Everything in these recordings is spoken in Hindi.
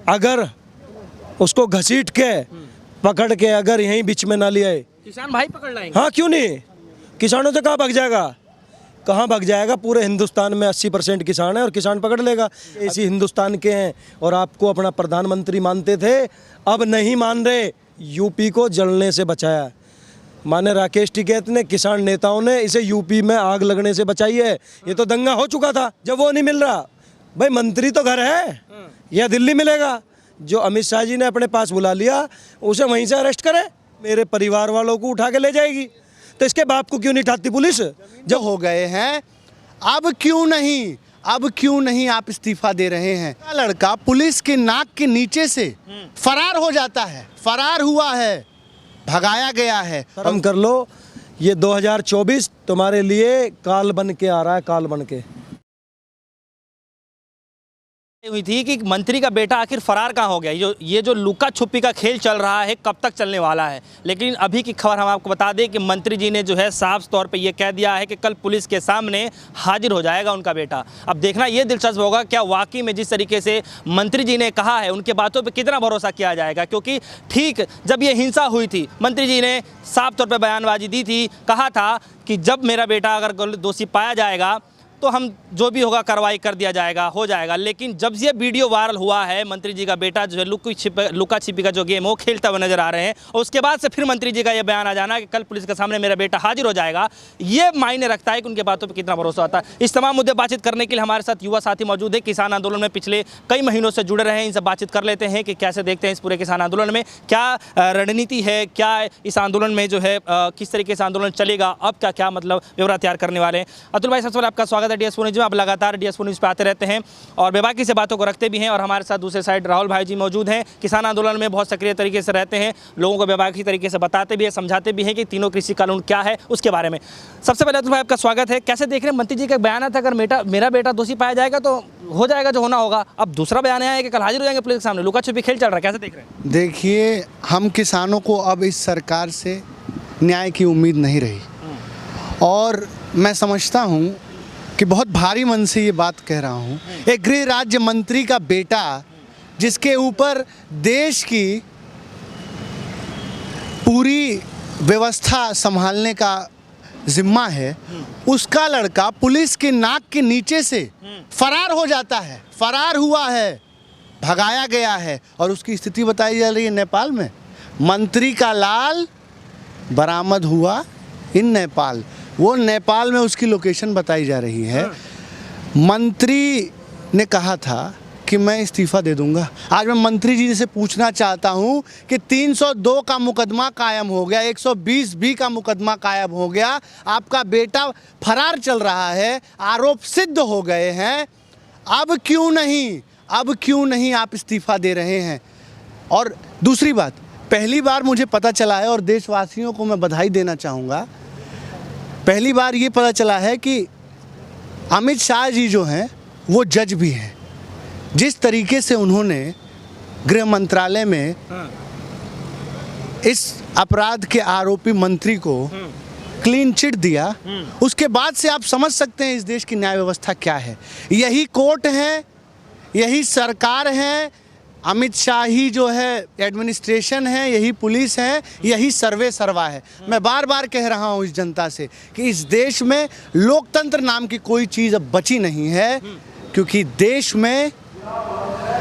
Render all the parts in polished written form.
अगर उसको घसीट के पकड़ के अगर यहीं बीच में ना ले आए, किसान भाई पकड़ लाएंगे। हाँ क्यों नहीं, किसानों से कहाँ भाग जाएगा, कहाँ भाग जाएगा। पूरे हिंदुस्तान में 80% किसान है और किसान पकड़ लेगा। इसी हिंदुस्तान के हैं और आपको अपना प्रधानमंत्री मानते थे, अब नहीं मान रहे। यूपी को जलने से बचाया माने राकेश टिकैत ने, किसान नेताओं ने इसे यूपी में आग लगने से बचाई है। ये तो दंगा हो चुका था जब वो नहीं मिल रहा। भाई मंत्री तो घर है या दिल्ली मिलेगा। जो अमित शाह जी ने अपने पास बुला लिया उसे वहीं से अरेस्ट करे, मेरे परिवार वालों को उठा के ले जाएगी। तो इसके बाप को क्यों नहीं उठाती पुलिस? जो हो गए हैं, अब क्यों नहीं आप इस्तीफा दे रहे हैं? लड़का पुलिस के नाक के नीचे से फरार हो जाता है, फरार हुआ है, भगाया गया है। शर्म कर लो, ये 2024 तुम्हारे लिए काल बन के आ रहा है, काल बन के। हुई थी कि मंत्री का बेटा आखिर फरार कहाँ हो गया। ये जो लुका छुपी का खेल चल रहा है कब तक चलने वाला है। लेकिन अभी की खबर हम आपको बता दें कि मंत्री जी ने जो है साफ तौर पे ये कह दिया है कि कल पुलिस के सामने हाजिर हो जाएगा उनका बेटा। अब देखना ये दिलचस्प होगा क्या वाकई में जिस तरीके से मंत्री जी ने कहा है उनके बातों पर कितना भरोसा किया जाएगा। क्योंकि ठीक जब ये हिंसा हुई थी, मंत्री जी ने साफ तौर पर बयानबाजी दी थी, कहा था कि जब मेरा बेटा अगर दोषी पाया जाएगा तो हम जो भी होगा कार्रवाई कर दिया जाएगा, हो जाएगा। लेकिन जब ये वीडियो वायरल हुआ है, मंत्री जी का बेटा जो है लुका छिपी का जो गेम है वो खेलता हुआ नजर आ रहे हैं, और उसके बाद से फिर मंत्री जी का ये बयान आ जाना कि कल पुलिस के सामने मेरा बेटा हाजिर हो जाएगा, ये मायने रखता है कि उनके बातों पर कितना भरोसा आता है। इस तमाम मुद्दे बातचीत करने के लिए हमारे साथ युवा साथी मौजूद है, किसान आंदोलन में पिछले कई महीनों से जुड़े रहे हैं। इनसे बातचीत कर लेते हैं कि कैसे देखते हैं इस पूरे किसान आंदोलन में, क्या रणनीति है, क्या इस आंदोलन में जो है किस तरीके से आंदोलन चलेगा, अब क्या मतलब ब्यौरा तैयार करने वाले हैं। अतुल भाई, सबसे पहले आपका स्वागत है DS4 न्यूज़ में। आप लगातार DS4 न्यूज़ पे आते रहते हैं और बेबाकी से बातों को रखते भी हैं, और हमारे साथ दूसरे साइड राहुल भाई जी मौजूद हैं, किसान आंदोलन में बहुत सक्रिय तरीके से रहते हैं, लोगों को बेबाकी तरीके से बताते भी हैं, समझाते भी हैं कि तीनों कृषि कानून क्या है उसके बारे में। सबसे पहले अतुल भाई आपका स्वागत है। कैसे देख रहे हैं, मंत्री जी का बयान था अगर मेरा बेटा दोषी पाया जाएगा तो हो जाएगा जो होना होगा, अब दूसरा बयान आया है कि कल हाजिर हो जाएंगे पुलिस के सामने, लुका छुपी खेल चल रहा है, कैसे देख रहे हैं? देखिए, हम किसानों को अब इस सरकार से न्याय की उम्मीद नहीं रही, और मैं समझता हूँ कि बहुत भारी मन से ये बात कह रहा हूँ। एक गृह राज्य मंत्री का बेटा जिसके ऊपर देश की पूरी व्यवस्था संभालने का जिम्मा है, उसका लड़का पुलिस के नाक के नीचे से फरार हो जाता है, फरार हुआ है, भगाया गया है, और उसकी स्थिति बताई जा रही है नेपाल में। मंत्री का लाल बरामद हुआ इन नेपाल, वो नेपाल में उसकी लोकेशन बताई जा रही है। मंत्री ने कहा था कि मैं इस्तीफा दे दूंगा। आज मैं मंत्री जी से पूछना चाहता हूं कि 302 का मुकदमा कायम हो गया, 120B का मुकदमा कायम हो गया, आपका बेटा फरार चल रहा है, आरोप सिद्ध हो गए हैं, अब क्यों नहीं आप इस्तीफा दे रहे हैं? और दूसरी बात, पहली बार मुझे पता चला है, और देशवासियों को मैं बधाई देना चाहूँगा, पहली बार ये पता चला है कि अमित शाह जी जो हैं वो जज भी हैं। जिस तरीके से उन्होंने गृह मंत्रालय में इस अपराध के आरोपी मंत्री को क्लीन चिट दिया, उसके बाद से आप समझ सकते हैं इस देश की न्याय व्यवस्था क्या है। यही कोर्ट है, यही सरकार है, अमित शाह ही जो है एडमिनिस्ट्रेशन है, यही पुलिस है, यही सर्वे सर्वा है। मैं बार बार कह रहा हूँ इस जनता से कि इस देश में लोकतंत्र नाम की कोई चीज़ अब बची नहीं है, क्योंकि देश में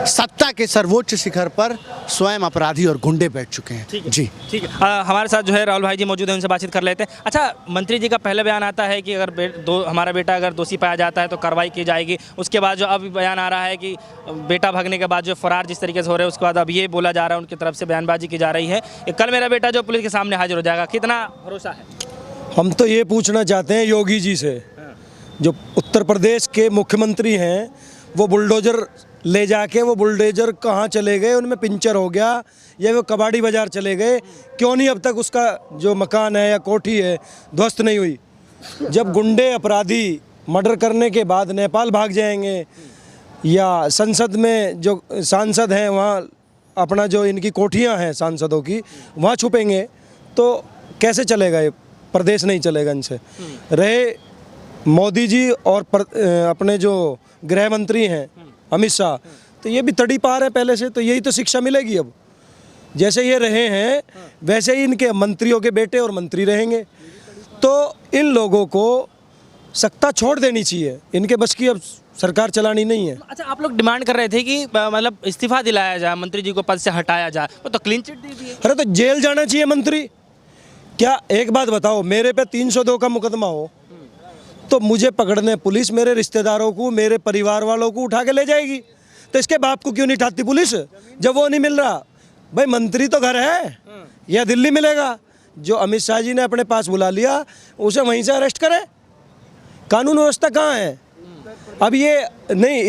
सत्ता के सर्वोच्च शिखर पर स्वयं अपराधी और गुंडे बैठ चुके हैं। जी ठीक है। हमारे साथ जो है राहुल भाई जी मौजूद हैं, उनसे बातचीत कर लेते हैं। अच्छा, मंत्री जी का पहले बयान आता है कि अगर हमारा बेटा अगर दोषी पाया जाता है तो कार्रवाई की जाएगी। उसके बाद जो अब बयान आ रहा है कि बेटा भागने के बाद जो फरार जिस तरीके से हो रहे हैं, उसके बाद अब ये बोला जा रहा है, उनकी तरफ से बयानबाजी की जा रही है कि कल मेरा बेटा जो पुलिस के सामने हाजिर हो जाएगा। कितना भरोसा है? हम तो ये पूछना चाहते हैं योगी जी से, जो उत्तर प्रदेश के मुख्यमंत्री हैं, वो बुलडोजर ले जाके वो बुलडोजर कहाँ चले गए, उनमें पंचर हो गया या वो कबाड़ी बाजार चले गए, क्यों नहीं अब तक उसका जो मकान है या कोठी है ध्वस्त नहीं हुई? जब गुंडे अपराधी मर्डर करने के बाद नेपाल भाग जाएंगे या संसद में जो सांसद हैं वहाँ अपना जो इनकी कोठियाँ हैं सांसदों की वहाँ छुपेंगे, तो कैसे चलेगा ये प्रदेश? नहीं चलेगा इनसे। रहे मोदी जी और अपने जो गृह मंत्री हैं अमित शाह, तो ये भी तड़ी पार है पहले से, तो यही तो शिक्षा मिलेगी। अब जैसे ये रहे हैं वैसे ही इनके मंत्रियों के बेटे और मंत्री रहेंगे। तो इन लोगों को सत्ता छोड़ देनी चाहिए, इनके बस की अब सरकार चलानी नहीं है। अच्छा, आप लोग डिमांड कर रहे थे कि मतलब इस्तीफा दिलाया जाए, मंत्री जी को पद से हटाया जाए, वो तो क्लीन चिट दे दिए। अरे तो जेल जाना चाहिए मंत्री। क्या एक बात बताओ, मेरे पे 302 का मुकदमा हो तो मुझे पकड़ने पुलिस मेरे रिश्तेदारों को, मेरे परिवार वालों को उठा के ले जाएगी, तो इसके बाप को क्यों नहीं उठाती पुलिस जब वो नहीं मिल रहा? भाई मंत्री तो घर है या दिल्ली मिलेगा। जो अमित शाह जी ने अपने पास बुला लिया उसे वहीं से अरेस्ट करे। कानून व्यवस्था कहाँ है? अब ये नहीं,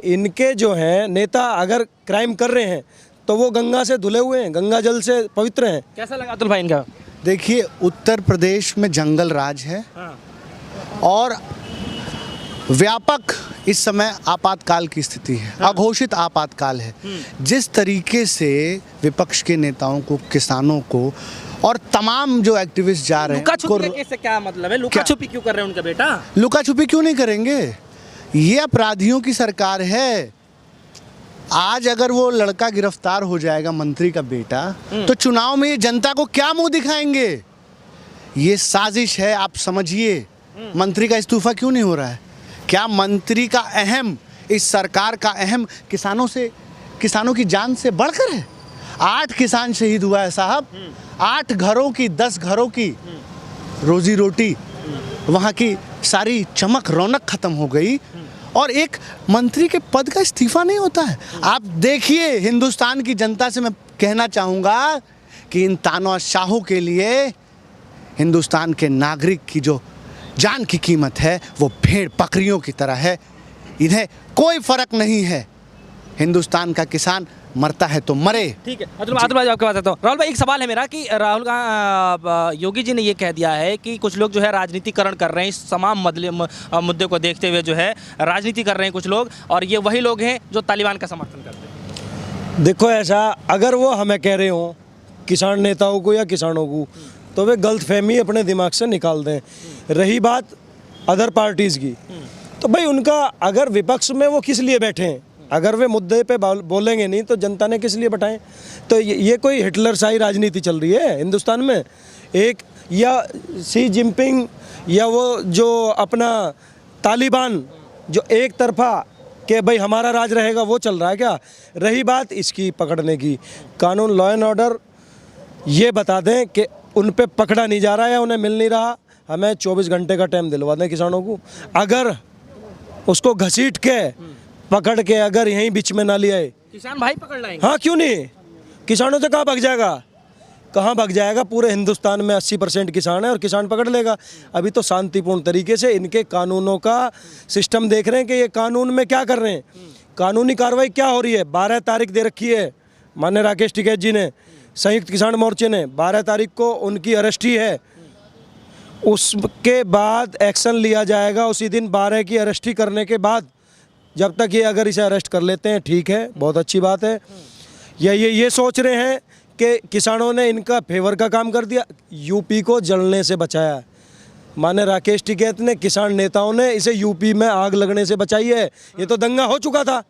इनके जो हैं नेता अगर क्राइम कर रहे हैं तो वो गंगा से धुले हुए हैं, गंगा जल से पवित्र हैं। कैसा लगा अतुल भाई इनका? देखिए, उत्तर प्रदेश में जंगल राज है और व्यापक इस समय आपातकाल की स्थिति है, अघोषित आपातकाल है। जिस तरीके से विपक्ष के नेताओं को, किसानों को और तमाम जो एक्टिविस्ट जा रहे हैं, लुका छुपी के से क्या मतलब है? लुका छुपी क्यों कर रहे हैं उनका बेटा? लुका छुपी क्यों नहीं करेंगे? ये अपराधियों की सरकार है। आज अगर वो लड़का गिरफ्तार हो जाएगा, मंत्री का बेटा, तो चुनाव में ये जनता को क्या मुंह दिखाएंगे? ये साजिश है, आप समझिए। मंत्री का इस्तीफा क्यों नहीं हो रहा है? क्या मंत्री का अहम, इस सरकार का अहम किसानों की जान से बढ़कर है? 8 किसान शहीद हुआ है साहब। 8 घरों की, 10 घरों की रोजी रोटी, वहाँ की सारी चमक रौनक खत्म हो गई और एक मंत्री के पद का इस्तीफा नहीं होता है। आप देखिए, हिंदुस्तान की जनता से मैं कहना चाहूँगा कि इन तानाशाहों के लिए हिंदुस्तान के नागरिक की जो जान की कीमत है वो भेड़ बकरियों की तरह है। इन्हें कोई फर्क नहीं है। हिंदुस्तान का किसान मरता है तो मरे। ठीक है, अतुल भाई आपके पास आता हूँ। राहुल भाई, एक सवाल है मेरा कि राहुल का योगी जी ने ये कह दिया है कि कुछ लोग जो है राजनीतिकरण कर रहे हैं, इस तमाम मुद्दे को देखते हुए जो है राजनीति कर रहे हैं कुछ लोग, और ये वही लोग हैं जो तालिबान का समर्थन करते हैं। देखो, ऐसा अगर वो हमें कह रहे हो किसान नेताओं को या किसानों को, तो वे गलतफहमी अपने दिमाग से निकाल दें। रही बात अदर पार्टीज़ की, तो भाई उनका, अगर विपक्ष में वो किस लिए बैठे हैं? अगर वे मुद्दे पे बोलेंगे नहीं तो जनता ने किस लिए बैठाएं? तो ये कोई हिटलर शाही राजनीति चल रही है हिंदुस्तान में? एक या शी जिनपिंग या वो जो अपना तालिबान जो एक तरफा कि भाई हमारा राज रहेगा, वो चल रहा है क्या? रही बात इसकी पकड़ने की, कानून, लॉ एंड ऑर्डर, ये बता दें कि उन पे पकड़ा नहीं जा रहा है या उन्हें मिल नहीं रहा। हमें 24 घंटे का टाइम दिलवा दें किसानों को। अगर उसको घसीट के पकड़ के अगर यहीं बीच में ना लिया, किसान भाई पकड़ लाएंगे। हाँ, क्यों नहीं? किसानों से कहाँ भाग जाएगा? कहाँ भाग जाएगा? पूरे हिंदुस्तान में 80% किसान है और किसान पकड़ लेगा। अभी तो शांतिपूर्ण तरीके से इनके कानूनों का सिस्टम देख रहे हैं कि ये कानून में क्या कर रहे हैं, कानूनी कार्रवाई क्या हो रही है। 12 तारीख दे रखी है माननीय राकेश टिकैत जी ने, संयुक्त किसान मोर्चे ने। 12 तारीख को उनकी अरेस्ट ही है, उसके बाद एक्शन लिया जाएगा उसी दिन। 12 की अरेस्ट करने के बाद जब तक ये अगर इसे अरेस्ट कर लेते हैं, ठीक है, बहुत अच्छी बात है। या ये सोच रहे हैं कि किसानों ने इनका फेवर का काम कर दिया, यूपी को जलने से बचाया। माने राकेश टिकैत ने, किसान नेताओं ने इसे यूपी में आग लगने से बचाई है। ये तो दंगा हो चुका था।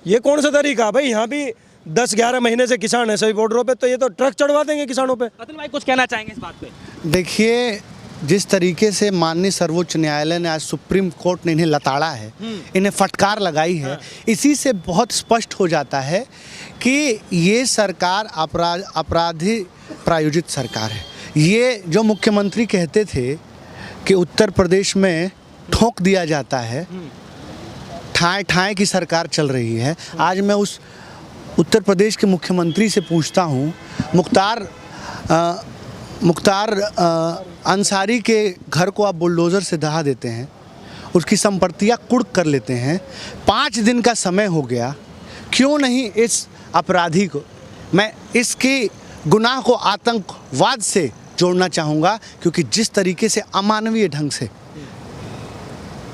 ये कौन सा तरीका भाई? यहाँ भी 10-11 महीने से किसान है सभी बॉर्डरों पे, तो ये तो ट्रक चढ़वा देंगे किसानों पे। अतुल भाई कुछ कहना चाहेंगे इस बात पे? देखिए, जिस तरीके से माननीय सर्वोच्च न्यायालय ने, आज सुप्रीम कोर्ट ने इन्हें लताड़ा है, इन्हें फटकार लगाई है, इसी से बहुत स्पष्ट हो जाता है कि ये सरकार अपराधी प्रायोजित सरकार है। ये जो मुख्यमंत्री कहते थे कि उत्तर प्रदेश में ठोक दिया जाता है, ठाए ठाए की सरकार चल रही है। आज मैं उस उत्तर प्रदेश के मुख्यमंत्री से पूछता हूँ, मुख्तार अंसारी के घर को आप बुलडोज़र से दहा देते हैं, उसकी संपत्तियाँ कुर्क कर लेते हैं। 5 दिन का समय हो गया, क्यों नहीं इस अपराधी को, मैं इसके गुनाह को आतंकवाद से जोड़ना चाहूँगा, क्योंकि जिस तरीके से अमानवीय ढंग से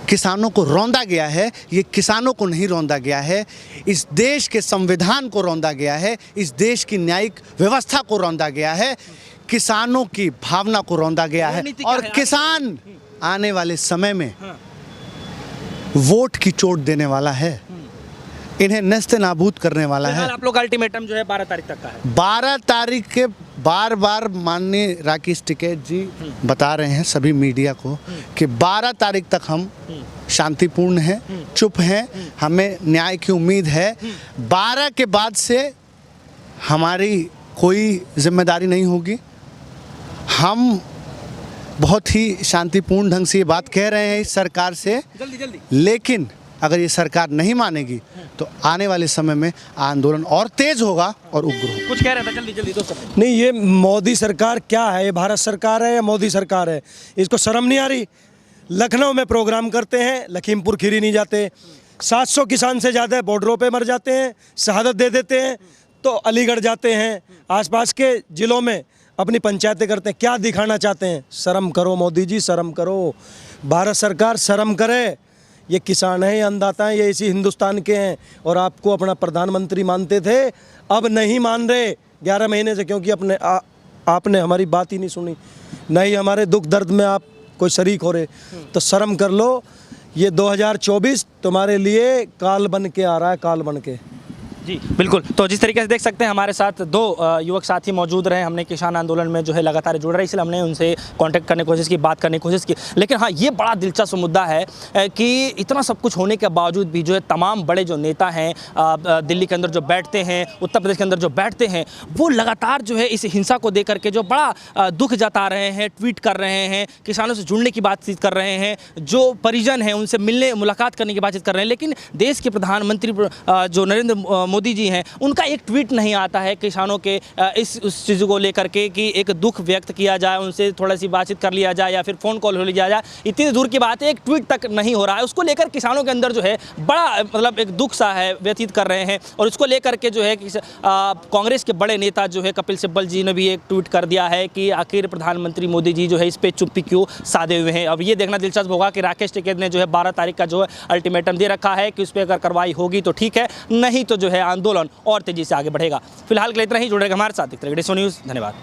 किसानों को रौंदा गया है, ये किसानों को नहीं रौंदा गया है, इस देश के संविधान को रौंदा गया है, इस देश की न्यायिक व्यवस्था को रौंदा गया है, किसानों की भावना को रौंदा गया है। और किसान आने वाले समय में वोट की चोट देने वाला है। इन्हें नस्ते नाबूद करने वाला फिलहाल है। आप लोग का अल्टीमेटम जो है 12 तारीख तक का है। 12 तारीख के बार बार माननीय राकेश टिकैत जी बता रहे हैं सभी मीडिया को कि 12 तारीख तक हम शांतिपूर्ण हैं, चुप हैं, हमें न्याय की उम्मीद है। 12 के बाद से हमारी कोई जिम्मेदारी नहीं होगी। हम बहुत ही शांतिपूर्ण ढंग से ये बात कह रहे हैं इस सरकार से, जल्दी लेकिन अगर ये सरकार नहीं मानेगी तो आने वाले समय में आंदोलन और तेज होगा और उग्र होगा। कुछ कह रहे थे, जल्दी दोस्तों। नहीं, ये मोदी सरकार क्या है? ये भारत सरकार है या मोदी सरकार है? इसको शर्म नहीं आ रही? लखनऊ में प्रोग्राम करते हैं, लखीमपुर खीरी नहीं जाते। 700 किसान से ज़्यादा बॉर्डरों पे मर जाते हैं, शहादत दे देते हैं, तो अलीगढ़ जाते हैं, आसपास के ज़िलों में अपनी पंचायतें करते हैं। क्या दिखाना चाहते हैं? शर्म करो मोदी जी, शर्म करो। भारत सरकार शर्म करे। ये किसान हैं, ये अन्नदाता हैं, ये इसी हिंदुस्तान के हैं और आपको अपना प्रधानमंत्री मानते थे, अब नहीं मान रहे 11 महीने से, क्योंकि आपने हमारी बात ही नहीं सुनी, नहीं हमारे दुख दर्द में आप कोई शरीक हो रहे। तो शर्म कर लो। ये 2024 तुम्हारे लिए काल बन के आ रहा है, काल बन के। जी बिल्कुल। तो जिस तरीके से देख सकते हैं हमारे साथ 2 युवक साथी मौजूद रहे, हमने किसान आंदोलन में जो है लगातार जुड़ रहे, इसलिए हमने उनसे कांटेक्ट करने की कोशिश की, बात करने की कोशिश की। लेकिन हाँ, ये बड़ा दिलचस्प मुद्दा है कि इतना सब कुछ होने के बावजूद भी जो है तमाम बड़े जो नेता हैं दिल्ली के अंदर जो बैठते हैं, उत्तर प्रदेश के अंदर जो बैठते हैं, वो लगातार जो है इस हिंसा को देख करके जो बड़ा दुख जता रहे हैं, ट्वीट कर रहे हैं, किसानों से जुड़ने की बातचीत कर रहे हैं, जो परिजन हैं उनसे मिलने मुलाकात करने की बातचीत कर रहे हैं। लेकिन देश के प्रधानमंत्री जो नरेंद्र मोदी जी हैं, उनका एक ट्वीट नहीं आता है किसानों के उस चीज़ को लेकर के कि एक दुख व्यक्त किया जाए, उनसे थोड़ा सी बातचीत कर लिया जाए या फिर फ़ोन कॉल हो लिया जाए। इतनी दूर की बात है, एक ट्वीट तक नहीं हो रहा है। उसको लेकर किसानों के अंदर जो है बड़ा मतलब एक दुख सा है, व्यतीत कर रहे हैं। और उसको लेकर के जो है कांग्रेस के बड़े नेता जो है कपिल सिब्बल जी ने भी एक ट्वीट कर दिया है कि आखिर प्रधानमंत्री मोदी जी जो है इस पर चुप्पी क्यों साधे हुए हैं। अब ये देखना दिलचस्प होगा कि राकेश टिकैत ने जो है 12 तारीख का जो है अल्टीमेटम दे रखा है कि उस पर अगर कार्रवाई होगी तो ठीक है, नहीं तो जो है आंदोलन और तेजी से आगे बढ़ेगा। फिलहाल के लिए इतना ही। जुड़े रहेगा हमारे साथ। न्यूज़, धन्यवाद।